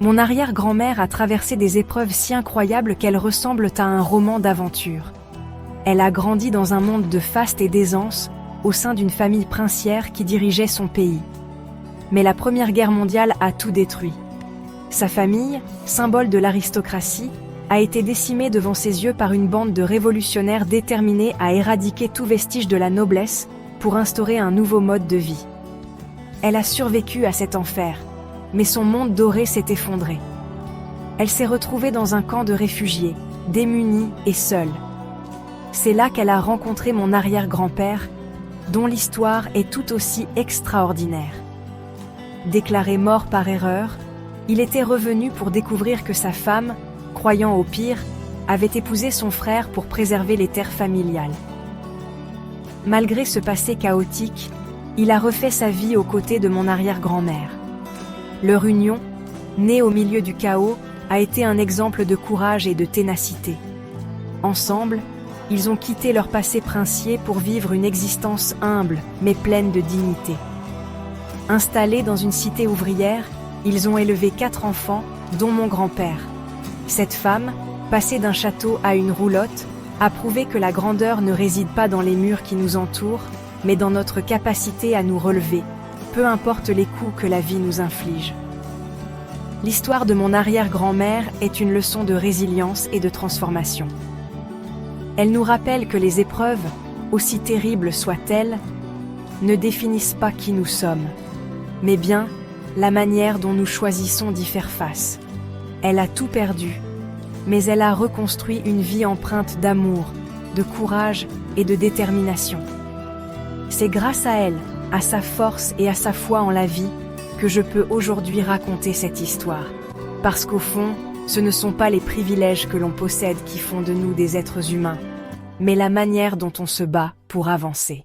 Mon arrière-grand-mère a traversé des épreuves si incroyables qu'elles ressemblent à un roman d'aventure. Elle a grandi dans un monde de faste et d'aisance, au sein d'une famille princière qui dirigeait son pays. Mais la Première Guerre mondiale a tout détruit. Sa famille, symbole de l'aristocratie, a été décimée devant ses yeux par une bande de révolutionnaires déterminés à éradiquer tout vestige de la noblesse pour instaurer un nouveau mode de vie. Elle a survécu à cet enfer, mais son monde doré s'est effondré. Elle s'est retrouvée dans un camp de réfugiés, démunie et seule. C'est là qu'elle a rencontré mon arrière-grand-père, dont l'histoire est tout aussi extraordinaire. Déclaré mort par erreur, il était revenu pour découvrir que sa femme, croyant au pire, avait épousé son frère pour préserver les terres familiales. Malgré ce passé chaotique, il a refait sa vie aux côtés de mon arrière-grand-mère. Leur union, née au milieu du chaos, a été un exemple de courage et de ténacité. Ensemble, ils ont quitté leur passé princier pour vivre une existence humble, mais pleine de dignité. Installés dans une cité ouvrière, ils ont élevé 4 enfants, dont mon grand-père. Cette femme, passée d'un château à une roulotte, a prouvé que la grandeur ne réside pas dans les murs qui nous entourent, mais dans notre capacité à nous relever, peu importe les coups que la vie nous inflige. L'histoire de mon arrière-grand-mère est une leçon de résilience et de transformation. Elle nous rappelle que les épreuves, aussi terribles soient-elles, ne définissent pas qui nous sommes, mais bien la manière dont nous choisissons d'y faire face. Elle a tout perdu, mais elle a reconstruit une vie empreinte d'amour, de courage et de détermination. C'est grâce à elle, à sa force et à sa foi en la vie, que je peux aujourd'hui raconter cette histoire. Parce qu'au fond, ce ne sont pas les privilèges que l'on possède qui font de nous des êtres humains, mais la manière dont on se bat pour avancer.